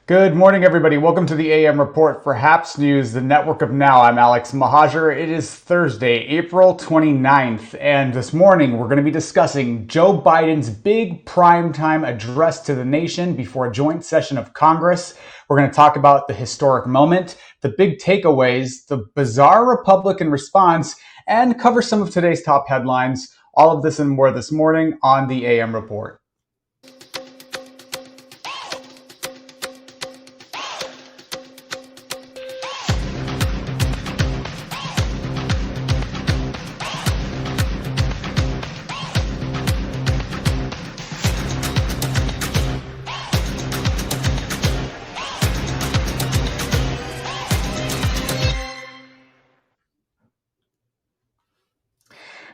Good morning, everybody. Welcome to the AM report for HAPS News, the network of now. I'm Alex Mahajer. It is Thursday, April 29th, and this morning we're going to be discussing Joe Biden's big primetime address to the nation before a joint session of Congress. We're going to talk about the historic moment, the big takeaways, the bizarre Republican response, and cover some of today's top headlines. All of this and more this morning on the AM report.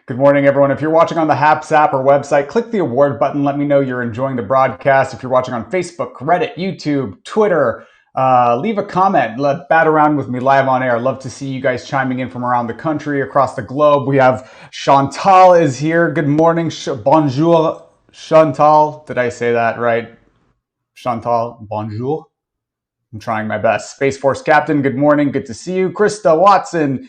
Good morning, everyone. If you're watching on the HAPS app or website, click the award button. Let me know you're enjoying the broadcast. If you're watching on Facebook, Reddit, YouTube, Twitter, leave a comment. Bat around with me live on air. Love to see you guys chiming in from around the country, across the globe. We have Chantal is here. Good morning. Bonjour, Chantal. Did I say that right? Chantal, bonjour. I'm trying my best. Space Force Captain, good morning. Good to see you. Krista Watson.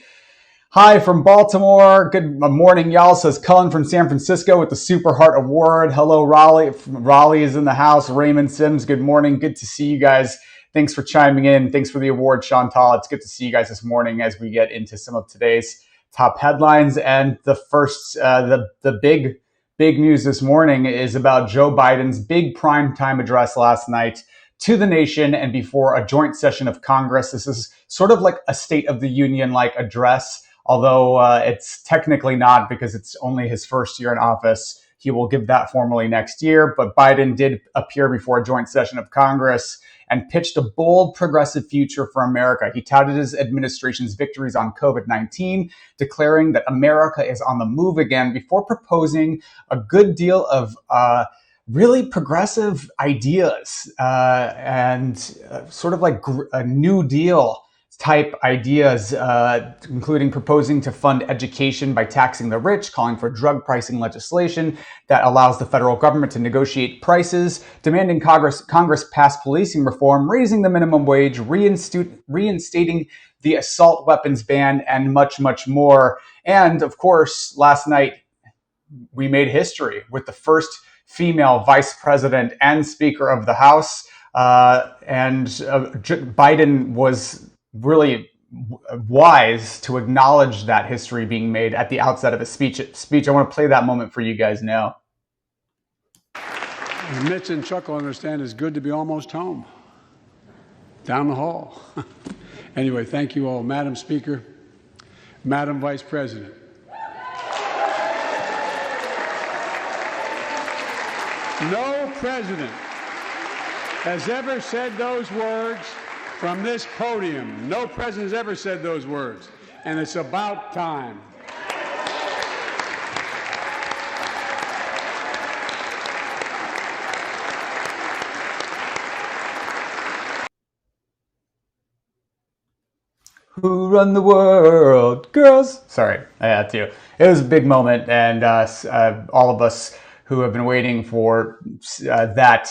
Hi from Baltimore. Good morning, y'all, says Cullen from San Francisco with the Super Heart Award. Hello, Raleigh. Raleigh is in the house. Raymond Sims, good morning. Good to see you guys. Thanks for chiming in. Thanks for the award, Chantal. It's good to see you guys this morning as we get into some of today's top headlines. And the first, the big news this morning is about Joe Biden's big primetime address last night to the nation and before a joint session of Congress. This is sort of like a State of the Union-like address. Although it's technically not because it's only his first year in office. He will give that formally next year. But Biden did appear before a joint session of Congress and pitched a bold progressive future for America. He touted his administration's victories on COVID-19, declaring that America is on the move again before proposing a good deal of really progressive ideas and sort of like a New Deal type ideas, including proposing to fund education by taxing the rich, calling for drug pricing legislation that allows the federal government to negotiate prices, demanding Congress pass policing reform, raising the minimum wage, reinstating the assault weapons ban, and much, much more. And of course, last night we made history with the first female vice president and speaker of the House. Biden was really wise to acknowledge that history being made at the outset of his speech. I want to play that moment for you guys now. Mitch and Chuck will understand it's good to be almost home, down the hall. Anyway, thank you all. Madam Speaker, Madam Vice President. No president has ever said those words from this podium. No president has ever said those words, and it's about time. Who run the world? Girls. Sorry, I had to. It was a big moment, and all of us who have been waiting for that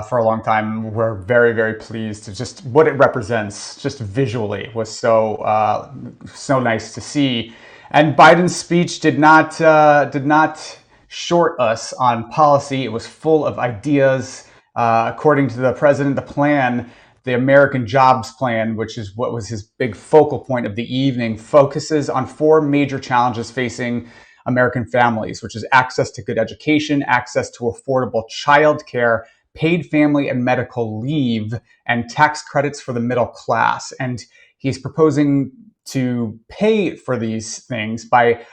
for a long time, we're very, very pleased to just what it represents, just visually, was so nice to see. And Biden's speech did not short us on policy. It was full of ideas. According to the president, the plan, the American Jobs Plan, which is what was his big focal point of the evening, focuses on four major challenges facing American families, which is access to good education, access to affordable childcare, paid family and medical leave, and tax credits for the middle class. And he's proposing to pay for these things by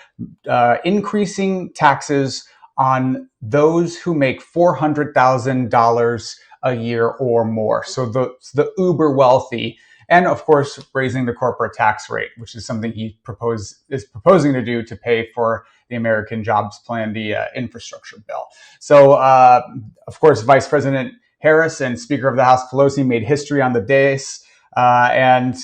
increasing taxes on those who make $400,000 a year or more. So the uber wealthy. And of course, raising the corporate tax rate, which is something he is proposing to do to pay for the American Jobs Plan, the infrastructure bill. So, of course, Vice President Harris and Speaker of the House Pelosi made history on the dais. And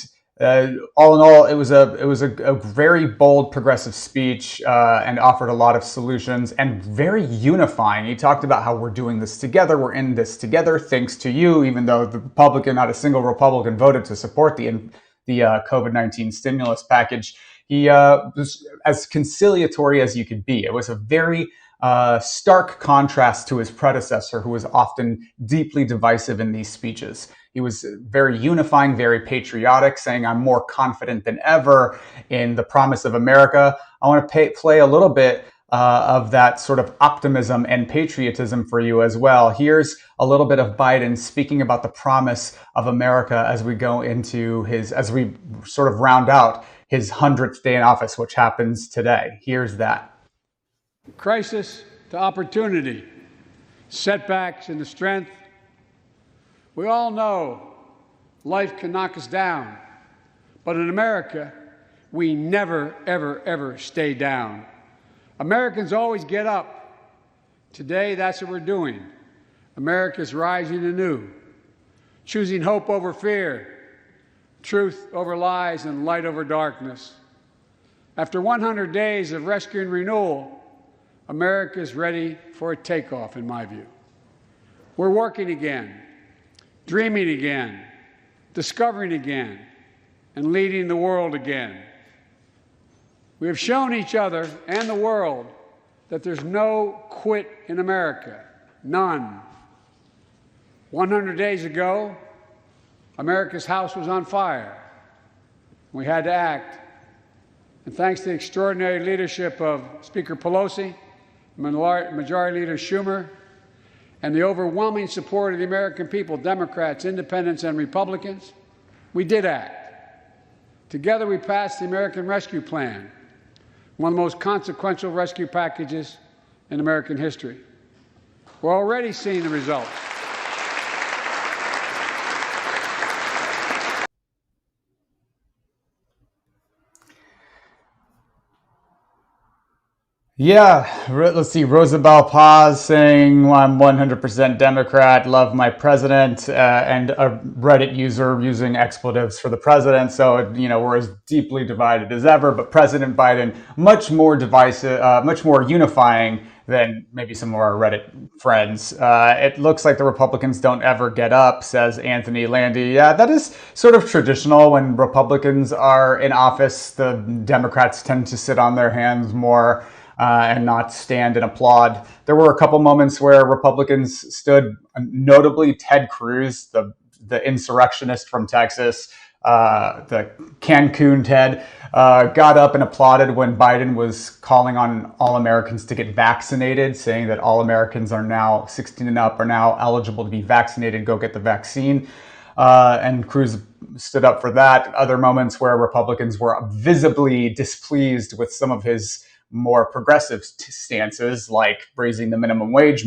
all in all, it was a very bold, progressive speech, and offered a lot of solutions and very unifying. He talked about how we're doing this together, we're in this together, thanks to you. Even though not a single Republican voted to support the COVID-19 stimulus package, he was as conciliatory as you could be. It was a very stark contrast to his predecessor, who was often deeply divisive in these speeches. He was very unifying, very patriotic, saying, I'm more confident than ever in the promise of America. I want to play a little bit of that sort of optimism and patriotism for you as well. Here's a little bit of Biden speaking about the promise of America as we as we sort of round out his 100th day in office, which happens today. Here's that. Crisis to opportunity, setbacks into strength. We all know life can knock us down, but in America, we never, ever, ever stay down. Americans always get up. Today, that's what we're doing. America's rising anew, choosing hope over fear, truth over lies, and light over darkness. After 100 days of rescue and renewal, America is ready for a takeoff, in my view. We're working again, dreaming again, discovering again, and leading the world again. We have shown each other and the world that there's no quit in America, none. 100 days ago, America's house was on fire. We had to act. And thanks to the extraordinary leadership of Speaker Pelosi, Majority Leader Schumer, and the overwhelming support of the American people, Democrats, Independents, and Republicans, we did act. Together, we passed the American Rescue Plan, one of the most consequential rescue packages in American history. We're already seeing the results. Yeah, let's see. Rosabelle Paz saying, well, I'm 100% Democrat, love my president, and a Reddit user using expletives for the president. So, we're as deeply divided as ever, but President Biden, much more divisive, much more unifying than maybe some of our Reddit friends. It looks like the Republicans don't ever get up, says Anthony Landy. Yeah, that is sort of traditional. When Republicans are in office, the Democrats tend to sit on their hands more. And not stand and applaud. There were a couple moments where Republicans stood, notably Ted Cruz, the insurrectionist from Texas, the Cancun Ted, got up and applauded when Biden was calling on all Americans to get vaccinated, saying that all Americans are now 16 and up are now eligible to be vaccinated, go get the vaccine. And Cruz stood up for that. Other moments where Republicans were visibly displeased with some of his more progressive stances, like raising the minimum wage.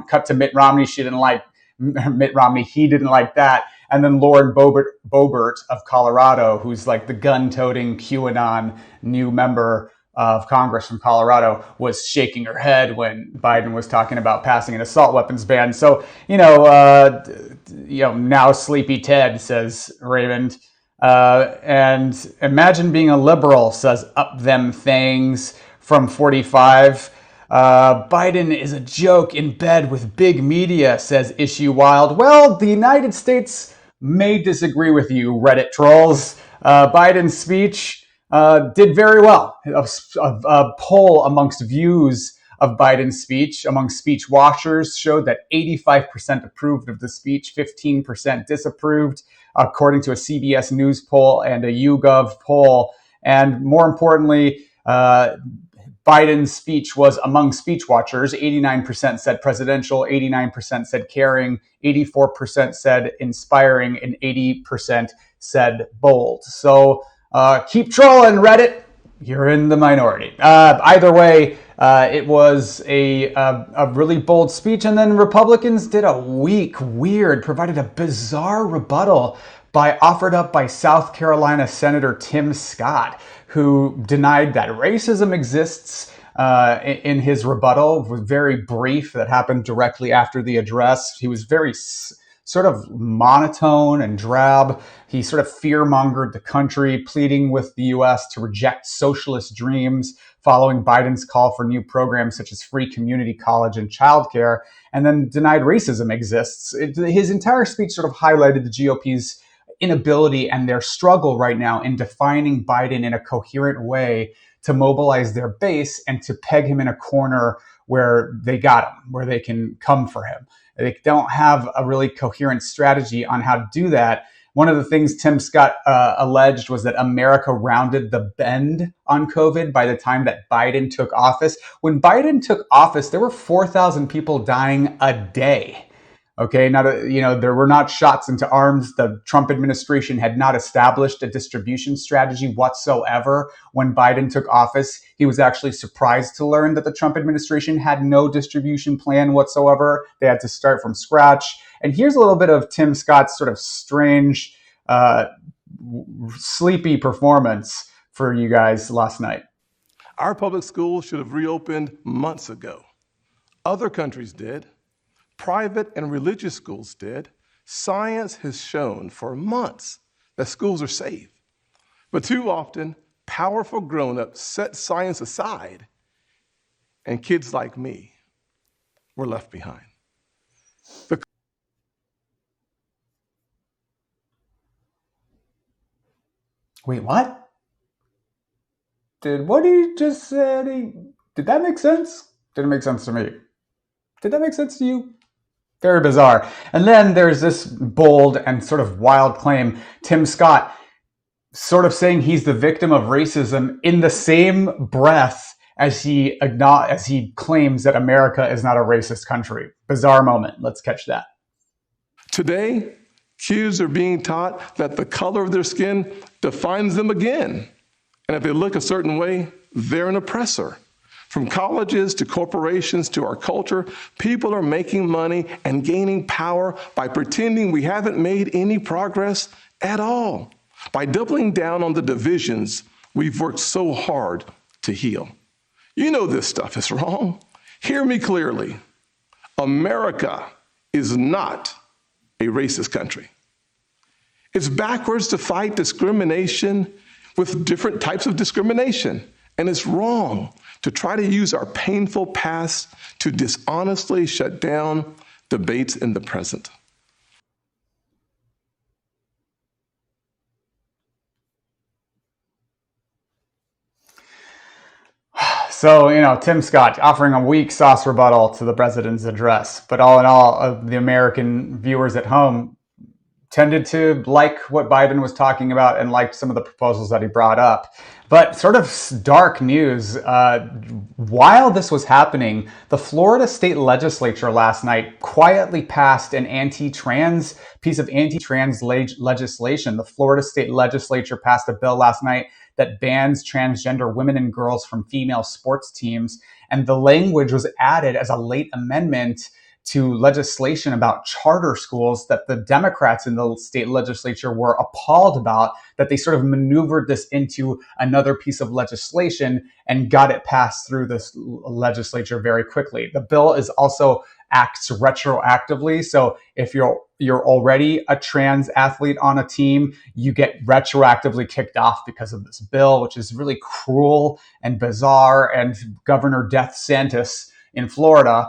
Cut to Mitt Romney. She didn't like Mitt Romney. He didn't like that. And then Lauren Boebert of Colorado, who's like the gun-toting QAnon new member of Congress from Colorado, was shaking her head when Biden was talking about passing an assault weapons ban. So, now sleepy Ted, says Raymond. And imagine being a liberal, says Up Them Things from 45. Biden is a joke in bed with big media, says Issue Wild. Well, the United States may disagree with you, Reddit trolls. Biden's speech did very well. A poll amongst views of Biden's speech among speech watchers showed that 85% approved of the speech, 15% disapproved, according to a CBS News poll and a YouGov poll. And more importantly, Biden's speech was among speech watchers. 89% said presidential, 89% said caring, 84% said inspiring, and 80% said bold. So keep trolling, Reddit. You're in the minority. Either way, it was a really bold speech. And then Republicans did provided a bizarre rebuttal offered up by South Carolina Senator Tim Scott, who denied that racism exists in his rebuttal. It was very brief. That happened directly after the address. He was very sort of monotone and drab. He sort of fear-mongered the country, pleading with the US to reject socialist dreams following Biden's call for new programs such as free community college and childcare, and then denied racism exists. His entire speech sort of highlighted the GOP's inability and their struggle right now in defining Biden in a coherent way to mobilize their base and to peg him in a corner where they got him, where they can come for him. They don't have a really coherent strategy on how to do that. One of the things Tim Scott alleged was that America rounded the bend on COVID by the time that Biden took office. When Biden took office, there were 4,000 people dying a day. Okay, there were not shots into arms. The Trump administration had not established a distribution strategy whatsoever when Biden took office. He was actually surprised to learn that the Trump administration had no distribution plan whatsoever. They had to start from scratch. And here's a little bit of Tim Scott's sort of strange, sleepy performance for you guys last night. Our public schools should have reopened months ago. Other countries did. Private and religious schools did. Science has shown for months that schools are safe. But too often, powerful grown-ups set science aside, and kids like me were left behind. Wait, what? What he just said, did that make sense? Didn't make sense to me. Did that make sense to you? Very bizarre. And then there's this bold and sort of wild claim, Tim Scott sort of saying he's the victim of racism in the same breath as he claims that America is not a racist country. Bizarre moment. Let's catch that. Today, kids are being taught that the color of their skin defines them again. And if they look a certain way, they're an oppressor. From colleges to corporations to our culture, people are making money and gaining power by pretending we haven't made any progress at all, by doubling down on the divisions we've worked so hard to heal. You know this stuff is wrong. Hear me clearly. America is not a racist country. It's backwards to fight discrimination with different types of discrimination. And it's wrong to try to use our painful past to dishonestly shut down debates in the present. So, Tim Scott offering a weak sauce rebuttal to the president's address. But all in all, the American viewers at home tended to like what Biden was talking about and liked some of the proposals that he brought up. But sort of dark news, while this was happening, the Florida state legislature last night quietly passed an piece of anti-trans legislation. The Florida state legislature passed a bill last night that bans transgender women and girls from female sports teams. And the language was added as a late amendment to legislation about charter schools that the Democrats in the state legislature were appalled about, that they sort of maneuvered this into another piece of legislation and got it passed through this legislature very quickly. The bill acts retroactively. So if you're already a trans athlete on a team, you get retroactively kicked off because of this bill, which is really cruel and bizarre. And Governor DeSantis in Florida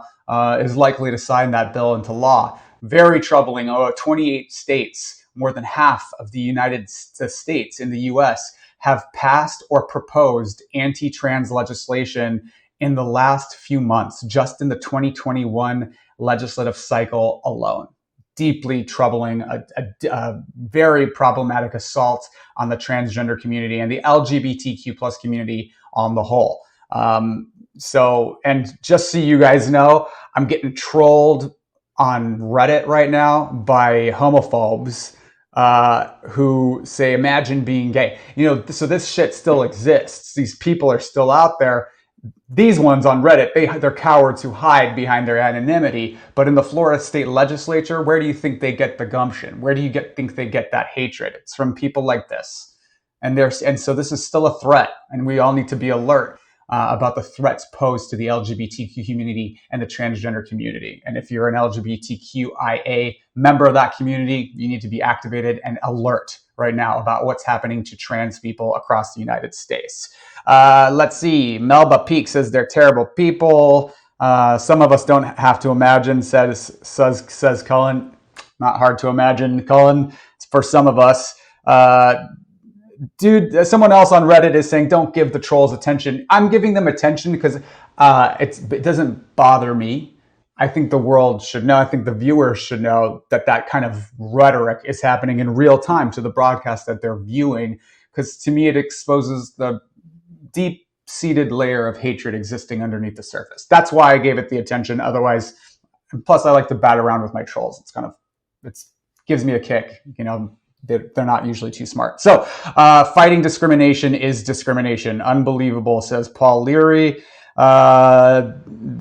is likely to sign that bill into law. Very troubling. 28 states, more than half of the United States in the US, have passed or proposed anti-trans legislation in the last few months, just in the 2021 legislative cycle alone. Deeply troubling, a very problematic assault on the transgender community and the LGBTQ plus community on the whole. And just so you guys know, I'm getting trolled on Reddit right now by homophobes who say, imagine being gay. So this shit still exists. These people are still out there. These ones on Reddit, they're cowards who hide behind their anonymity. But in the Florida state legislature, where do you think they get the gumption? Where do you think they get that hatred? It's from people like this. And so this is still a threat, and we all need to be alert. about the threats posed to the LGBTQ community and the transgender community. And if you're an LGBTQIA member of that community, you need to be activated and alert right now about what's happening to trans people across the United States. Let's see. Melba Peak says they're terrible people. Some of us don't have to imagine, says Cullen. Not hard to imagine, Cullen. For some of us. Dude, someone else on Reddit is saying, don't give the trolls attention. I'm giving them attention because it doesn't bother me. I think the world should know. I think the viewers should know that kind of rhetoric is happening in real time to the broadcast that they're viewing. Because to me, it exposes the deep-seated layer of hatred existing underneath the surface. That's why I gave it the attention. Otherwise, plus I like to bat around with my trolls. It gives me a kick, They're not usually too smart. So fighting discrimination is discrimination. Unbelievable, says Paul Leary.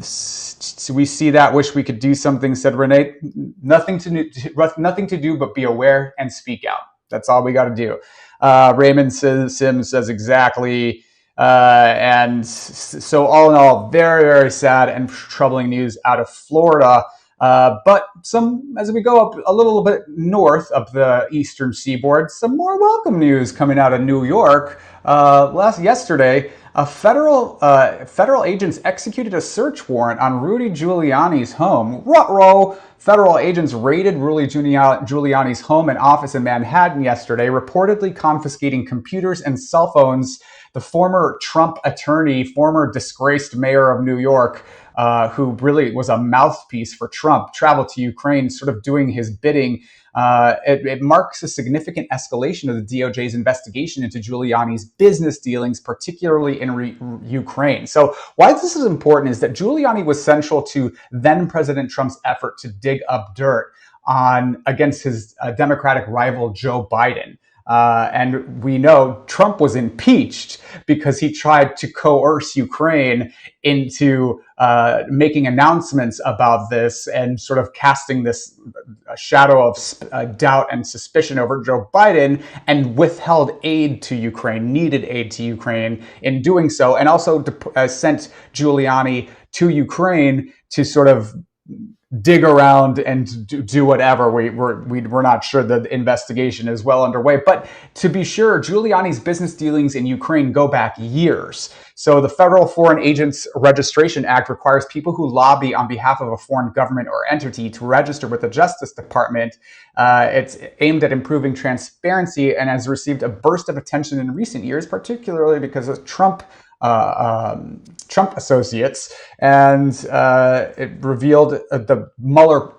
So we see that. Wish we could do something, said Renee. Nothing to do but be aware and speak out. That's all we got to do. Raymond Sims says exactly. And so all in all, very, very sad and troubling news out of Florida. But as we go up a little bit north of the eastern seaboard, some more welcome news coming out of New York. Yesterday, federal agents executed a search warrant on Rudy Giuliani's home. Ruh-roh! Federal agents raided Rudy Giuliani's home and office in Manhattan yesterday, reportedly confiscating computers and cell phones. The former Trump attorney, former disgraced mayor of New York, who really was a mouthpiece for Trump, traveled to Ukraine, sort of doing his bidding. It marks a significant escalation of the DOJ's investigation into Giuliani's business dealings, particularly in Ukraine. So why this is important is that Giuliani was central to then President Trump's effort to dig up dirt against his Democratic rival Joe Biden. And we know Trump was impeached because he tried to coerce Ukraine into making announcements about this and sort of casting this shadow of doubt and suspicion over Joe Biden, and withheld aid to Ukraine, needed aid to Ukraine in doing so, and also sent Giuliani to Ukraine to sort of dig around and do whatever. We're not sure. The investigation is well underway. But to be sure, Giuliani's business dealings in Ukraine go back years. So the Federal Foreign Agents Registration Act requires people who lobby on behalf of a foreign government or entity to register with the Justice Department. It's aimed at improving transparency and has received a burst of attention in recent years, particularly because of Trump associates, and it revealed the Mueller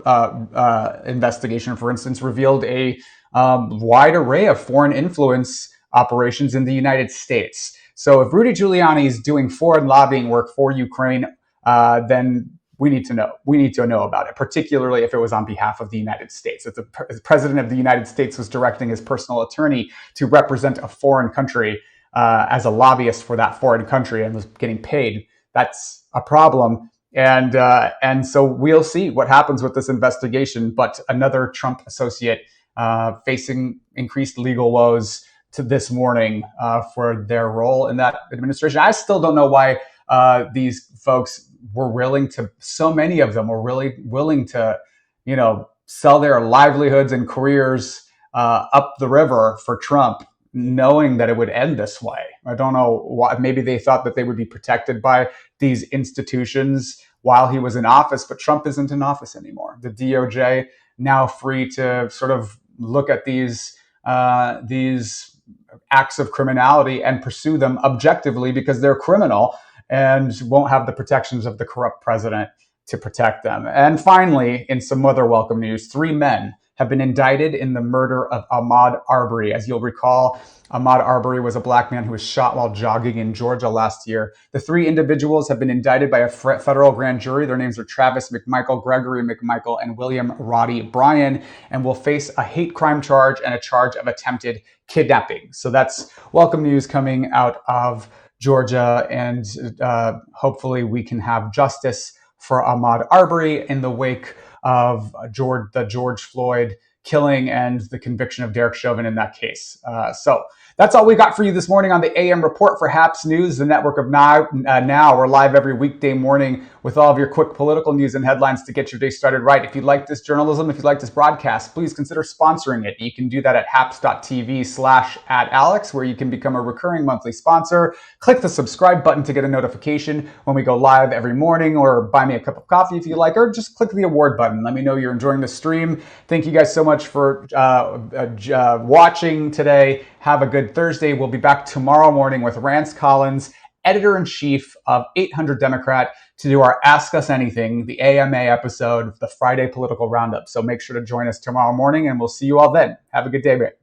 investigation, for instance, revealed a wide array of foreign influence operations in the United States. So if Rudy Giuliani is doing foreign lobbying work for Ukraine, then we need to know. We need to know about it, particularly if it was on behalf of the United States. If the president of the United States was directing his personal attorney to represent a foreign country as a lobbyist for that foreign country and was getting paid, that's a problem. And so we'll see what happens with this investigation. But another Trump associate facing increased legal woes to this morning for their role in that administration. I still don't know why these folks were willing to, so many of them were really willing to, sell their livelihoods and careers up the river for Trump, knowing that it would end this way. I don't know why. Maybe they thought that they would be protected by these institutions while he was in office, but Trump isn't in office anymore. The DOJ now free to sort of look at these acts of criminality and pursue them objectively because they're criminal, and won't have the protections of the corrupt president to protect them. And finally, in some other welcome news, 3 men have been indicted in the murder of Ahmad Arbury. As you'll recall, Ahmad Arbury was a black man who was shot while jogging in Georgia last year. The 3 individuals have been indicted by a federal grand jury. Their names are Travis McMichael, Gregory McMichael, and William Roddy Bryan, and will face a hate crime charge and a charge of attempted kidnapping. So that's welcome news coming out of Georgia, and hopefully we can have justice for Ahmad Arbery in the wake of the George Floyd killing and the conviction of Derek Chauvin in that case. So that's all we got for you this morning on the AM Report for HAPS News, the network of Now. We're live every weekday morning with all of your quick political news and headlines to get your day started right. If you like this journalism, if you like this broadcast, please consider sponsoring it. You can do that at haps.tv/@Alex, where you can become a recurring monthly sponsor. Click the subscribe button to get a notification when we go live every morning, or buy me a cup of coffee if you like, or just click the award button. Let me know you're enjoying the stream. Thank you guys so much for watching today. Have a good Thursday. We'll be back tomorrow morning with Rance Collins, editor-in-chief of 800 Democrat, to do our Ask Us Anything, the AMA episode, the Friday Political Roundup. So make sure to join us tomorrow morning, and we'll see you all then. Have a good day, mate.